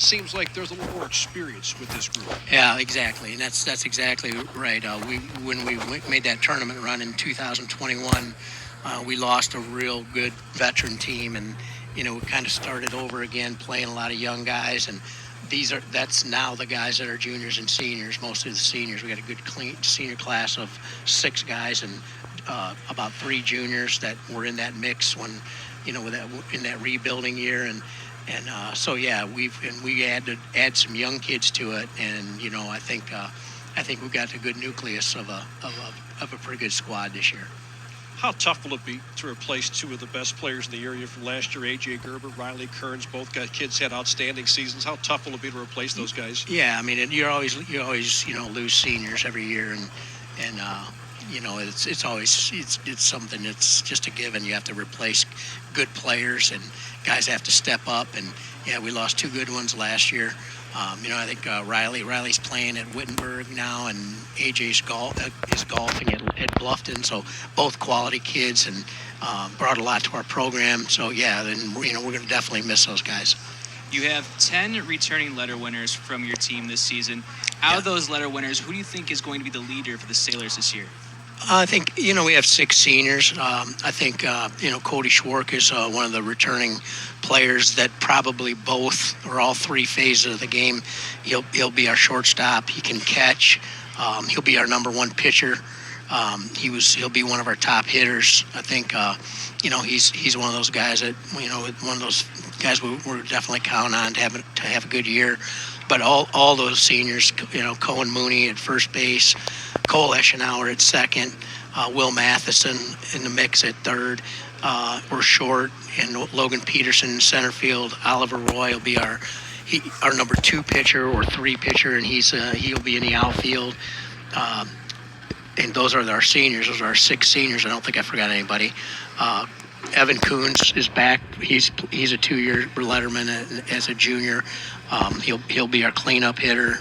seems like there's a little more experience with this group. Yeah, exactly, and that's exactly right. When we made that tournament run in 2021, we lost a real good veteran team, and we kind of started over again, playing a lot of young guys, and that's now the guys that are juniors and seniors. Mostly the seniors. We got a good clean senior class of 6 guys and about 3 juniors that were in that mix when with that in that rebuilding year, and so yeah, we had to add some young kids to it, and I think we've got a good nucleus of a pretty good squad this year. How tough will it be to replace 2 of the best players in the area from last year? A.J. Gerber, Riley Kearns, both kids had outstanding seasons. How tough will it be to replace those guys? Yeah, I mean, you always lose seniors every year, and it's always it's something that's just a given. You have to replace good players, and guys have to step up. And yeah, we lost 2 good ones last year. I think Riley's playing at Wittenberg now, and AJ's is golfing at Bluffton. So both quality kids, and brought a lot to our program. So yeah, then we're going to definitely miss those guys. You have 10 returning letter winners from your team this season. Out of those letter winners, who do you think is going to be the leader for the Sailors this year? I think, we have 6 seniors. I think, Cody Schwark is one of the returning players that probably both or all 3 phases of the game. He'll be our shortstop. He can catch. He'll be our number 1 pitcher. He'll be one of our top hitters. I think, he's one of those guys that, one of those guys we're definitely counting on to have a good year. But all those seniors, Cohen Mooney at first base, Cole Eschenauer at second, Will Matheson in the mix at third. We're short, and Logan Peterson in center field. Oliver Roy will be our number 2 pitcher or 3 pitcher, and he'll be in the outfield. And those are our seniors. Those are our 6 seniors. I don't think I forgot anybody. Evan Coons is back. He's a 2-year letterman as a junior. He'll be our cleanup hitter,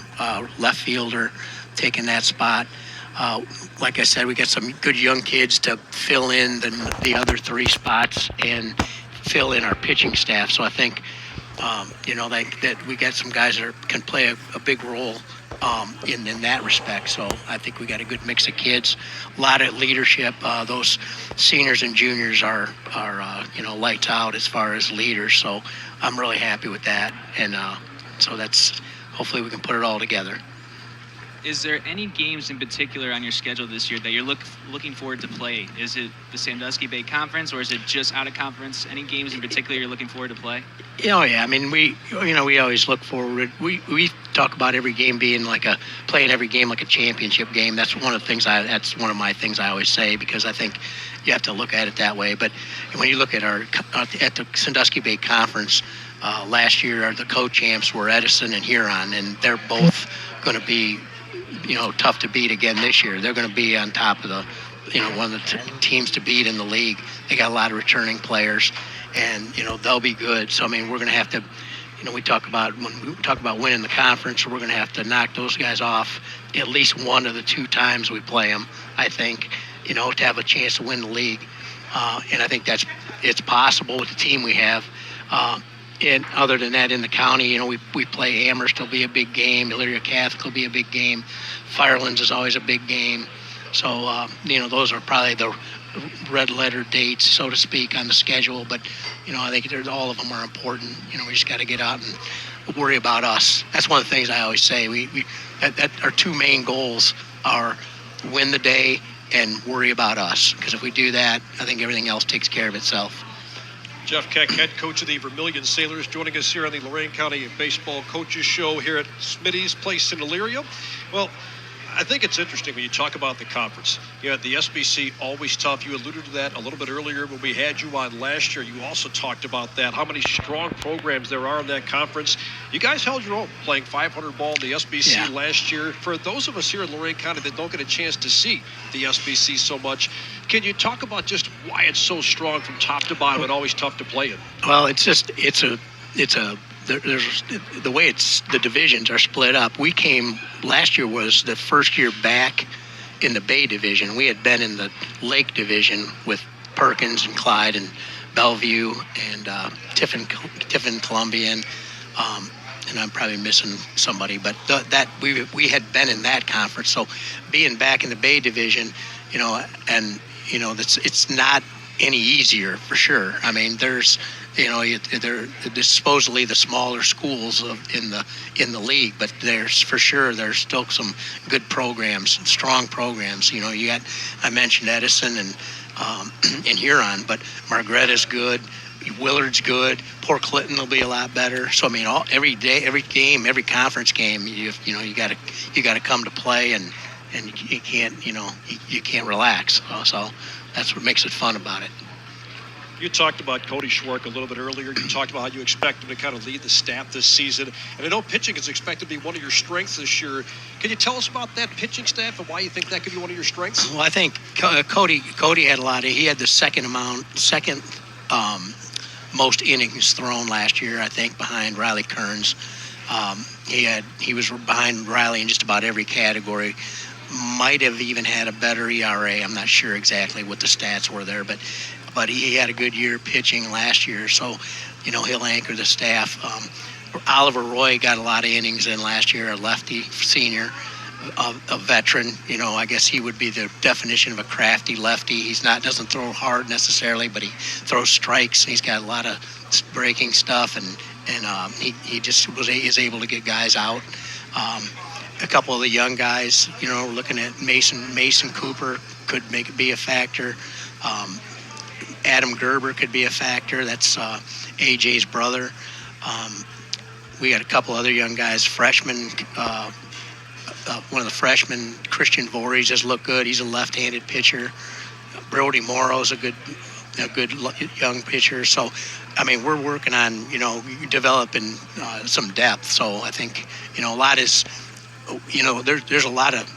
left fielder, taking that spot. Like I said, we got some good young kids to fill in the other 3 spots and fill in our pitching staff. So I think, that we got some guys that can play a big role in that respect. So I think we got a good mix of kids, a lot of leadership. Those seniors and juniors are lights out as far as leaders. So I'm really happy with that, and so that's hopefully we can put it all together. Is there any games in particular on your schedule this year that you're looking forward to play? Is it the Sandusky Bay Conference, or is it just out of conference? Any games in particular you're looking forward to play? Oh yeah, I mean we always look forward. We talk about every game being playing every game like a championship game. That's one of one of my things I always say, because I think you have to look at it that way. But when you look at the Sandusky Bay Conference, last year the co-champs were Edison and Huron, and they're both going to be tough to beat again this year. They're going to be on top of one of the teams to beat in the league. They got a lot of returning players, and they'll be good. So I mean, we're going to have to, when we talk about winning the conference, we're going to have to knock those guys off at least one of the 2 times we play them, I think, to have a chance to win the league. And I think it's possible with the team we have. And other than that, in the county, we play Amherst. Will be a big game. Elyria Catholic will be a big game. Firelands is always a big game. So, those are probably the red letter dates, so to speak, on the schedule. But, I think all of them are important. We just got to get out and worry about us. That's one of the things I always say. That our 2 main goals are win the day and worry about us. Because if we do that, I think everything else takes care of itself. Jeff Keck, head coach of the Vermilion Sailors, joining us here on the Lorain County Baseball Coaches Show here at Smitty's Place in Elyria. Well, I think it's interesting when you talk about the conference. The SBC, always tough. You alluded to that a little bit earlier when we had you on last year. You also talked about that, how many strong programs there are in that conference. You guys held your own, playing 500 ball in the SBC last year. For those of us here in Lorain County that don't get a chance to see the SBC so much, can you talk about just why it's so strong from top to bottom and always tough to play in? Well, there's the way the divisions are split up. We came last year was the first year back in the Bay Division. We had been in the Lake Division with Perkins and Clyde and Bellevue and Tiffin Columbian. and I'm probably missing somebody, but that we had been in that conference. So being back in the Bay Division, and it's not any easier for sure. I mean, there's they're supposedly the smaller schools in the league, but there's still some good programs, strong programs. I mentioned Edison and Huron, but Margaretta's good. Willard's good. Port Clinton will be a lot better. So I mean, every day, every game, every conference game, you got to come to play, and you can't you can't relax. So that's what makes it fun about it. You talked about Cody Schwark a little bit earlier. You talked about how you expect him to kind of lead the staff this season. And I know pitching is expected to be one of your strengths this year. Can you tell us about that pitching staff and why you think that could be one of your strengths? Well, I think Cody had he had the second most innings thrown last year, I think, behind Riley Kearns. He was behind Riley in just about every category. Might have even had a better ERA. I'm not sure exactly what the stats were there, but he had a good year pitching last year, so he'll anchor the staff. Oliver Roy got a lot of innings in last year, a lefty senior, a veteran. I guess he would be the definition of a crafty lefty. Doesn't throw hard necessarily, but he throws strikes. He's got a lot of breaking stuff, and he just is able to get guys out. A couple of the young guys, looking at Mason Cooper could be a factor. Adam Gerber could be a factor. That's AJ's brother. We got a couple other young guys, freshmen. One of the freshmen, Christian Voorhees, has looked good. He's a left-handed pitcher. Brody Morrow's a good young pitcher. So, I mean, we're working on developing some depth. So I think a lot is there's a lot of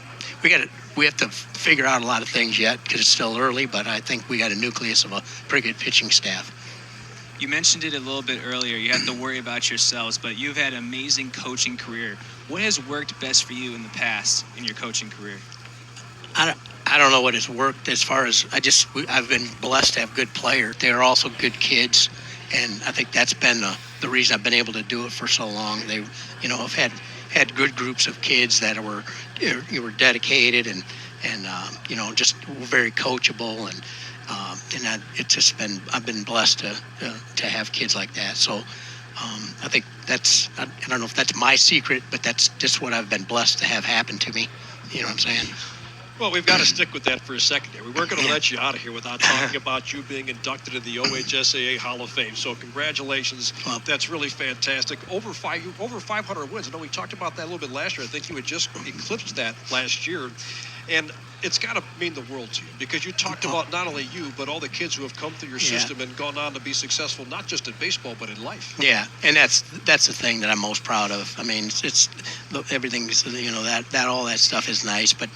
we have to figure out a lot of things yet because it's still early. But I think we got a nucleus of a pretty good pitching staff. You mentioned it a little bit earlier. You have to worry about yourselves, but you've had an amazing coaching career. What has worked best for you in the past in your coaching career? I don't know what has worked as far as I've been blessed to have good players. They are also good kids, and I think that's been the reason I've been able to do it for so long. They, have had good groups of kids that were dedicated and just very coachable and I've been blessed to have kids like that. So I think I don't know if that's my secret, but that's just what I've been blessed to have happen to me. You know what I'm saying? Well, we've got to stick with that for a second here. We weren't going to let you out of here without talking about you being inducted into the OHSAA Hall of Fame. So congratulations. Well, that's really fantastic. Over 500 wins. I know we talked about that a little bit last year. I think you had just eclipsed that last year. And it's got to mean the world to you because you talked about not only you, but all the kids who have come through your system and gone on to be successful, not just in baseball, but in life. Yeah, and that's the thing that I'm most proud of. I mean, it's everything, that all that stuff is nice, but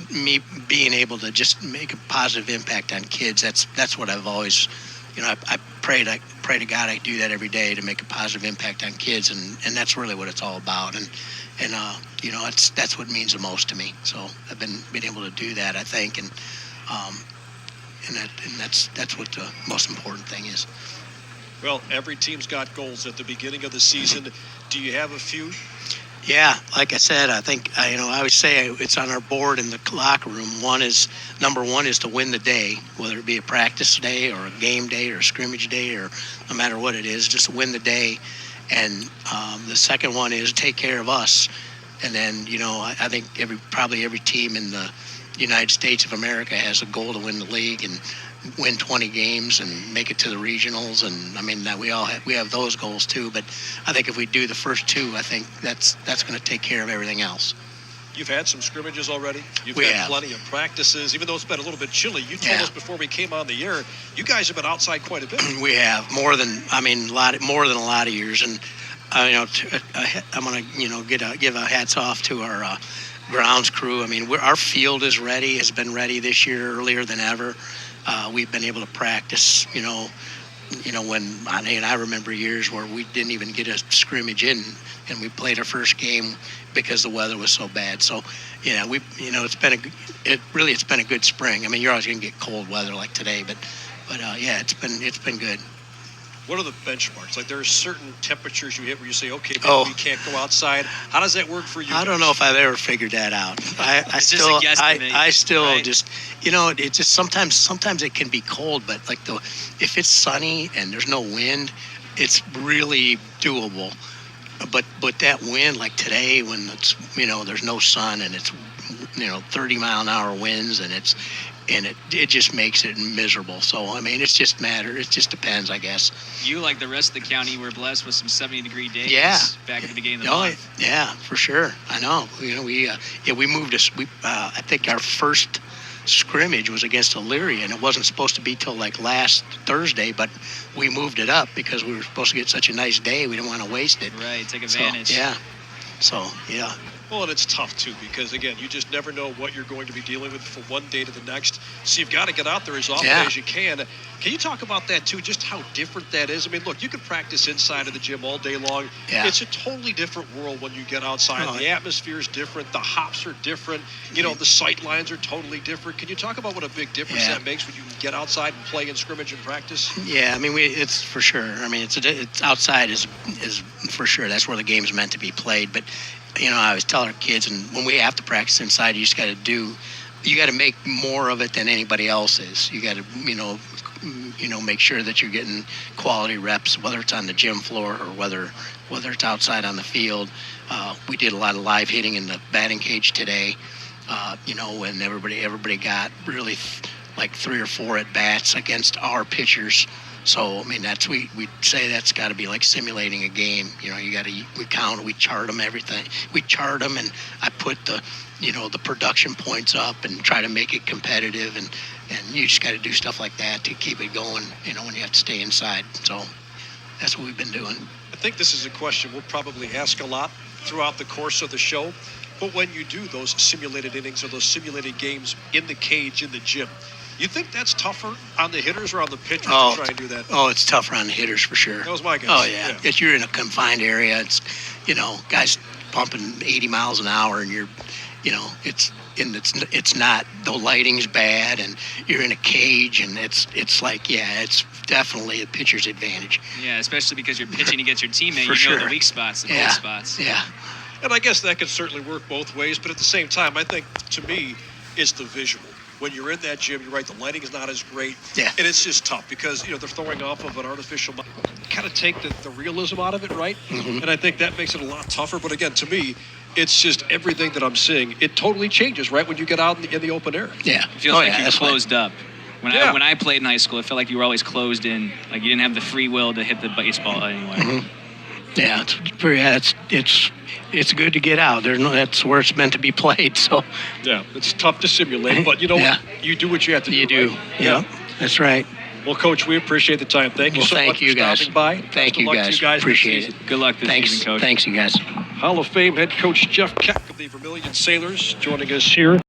me being able to just make a positive impact on kids, that's what I've always, I pray to God I do that every day to make a positive impact on kids, and that's really what it's all about. And that's what means the most to me. So I've been able to do that, I think, and that's what the most important thing is. Well, every team's got goals at the beginning of the season. Do you have a few? Yeah, like I said, I think I always say it's on our board in the locker room. Number one is to win the day, whether it be a practice day or a game day or a scrimmage day or no matter what it is, just win the day. And the second one is take care of us. And then, I think probably every team in the United States of America has a goal to win the league and win 20 games and make it to the regionals. And I mean, that we have those goals too. But I think if we do the first two, I think that's going to take care of everything else. You've had some scrimmages already. You've had plenty of practices. Even though it's been a little bit chilly, you told us before we came on the air, you guys have been outside quite a bit. We have more than a lot of years. And I'm going to give a hats off to our grounds crew. I mean, our field is ready. Has been ready this year earlier than ever. We've been able to practice. When I remember years where we didn't even get a scrimmage in, and we played our first game because the weather was so bad. So, it's been a good spring. I mean, you're always going to get cold weather like today, but it's been good. what are the benchmarks? Like, there are certain temperatures you hit where you say, okay, maybe Oh. we can't go outside. How does that work for you? I don't know if I've ever figured that out. I It's just still, a guesstimate, I still right? just, it just sometimes it can be cold, but like if it's sunny and there's no wind, it's really doable. But that wind, like today, when it's there's no sun and it's 30-mile-an-hour winds and it just makes it miserable. So I mean, it's just matter. It just depends, I guess. You, like the rest of the county, were blessed with some 70-degree days. Yeah. Back at the beginning of the Oh, month. yeah, for sure. I know. We moved us. I think our first scrimmage was against Elyria, and it wasn't supposed to be till like last Thursday, but we moved it up because we were supposed to get such a nice day. We didn't want to waste it. Right. Take So, advantage. yeah. So yeah. Well, and it's tough, too, because, again, you just never know what you're going to be dealing with from one day to the next. So you've got to get out there as often Yeah. as you can. Can you talk about that, too, just how different that is? I mean, look, you can practice inside of the gym all day long. Yeah. It's a totally different world when you get outside. Oh, The atmosphere is different. The hops are different. The sight lines are totally different. Can you talk about what a big difference Yeah. that makes when you can get outside and play in scrimmage and practice? Yeah, I mean, it's for sure. I mean, it's outside is for sure. That's where the game's meant to be played. But I always tell our kids, and when we have to practice inside, you just got to make more of it than anybody else is. You got to, make sure that you're getting quality reps, whether it's on the gym floor or whether it's outside on the field. We did a lot of live hitting in the batting cage today. When everybody got really like 3 or 4 at bats against our pitchers. So I mean, we say that's got to be like simulating a game. We chart them, everything. We chart them, and I put the production points up and try to make it competitive, and you just got to do stuff like that to keep it going. When you have to stay inside. So that's what we've been doing. I think this is a question we'll probably ask a lot throughout the course of the show. But when you do those simulated innings or those simulated games in the cage, in the gym, you think that's tougher on the hitters or on the pitchers to try and do that? Oh, it's tougher on the hitters for sure. That was my guess. Oh, yeah. If you're in a confined area, it's, guys pumping 80 miles an hour, and it's not, the lighting's bad, and you're in a cage, and it's like, it's definitely a pitcher's advantage. Yeah, especially because you're pitching against your teammate. For You know sure. the weak spots, the cold spots. Yeah. And I guess that could certainly work both ways. But at the same time, I think, to me, it's the visual. When you're in that gym, you're right, the lighting is not as great. Yeah. And it's just tough because, they're throwing off of an artificial, kind of take the realism out of it, right? Mm-hmm. And I think that makes it a lot tougher. But again, to me, it's just everything that I'm seeing. It totally changes, right, when you get out in the open air. Yeah. It feels like you're closed up. When Yeah. I played in high school, it felt like you were always closed in. Like you didn't have the free will to hit the baseball anywhere. Mm-hmm. Yeah, it's good to get out. That's where it's meant to be played. So Yeah, it's tough to simulate, but you know Yeah. what? You do what you have to do. you do. Right? Yeah, that's right. Well, Coach, we appreciate the time. Thank you Well, so thank much you for guys. stopping by. Thank Best of you luck to guys. you guys this Appreciate season. it. Good luck this Thanks. season, Coach. Thanks, you guys. Hall of Fame head coach Jeff Keck of the Vermilion Sailors joining us here.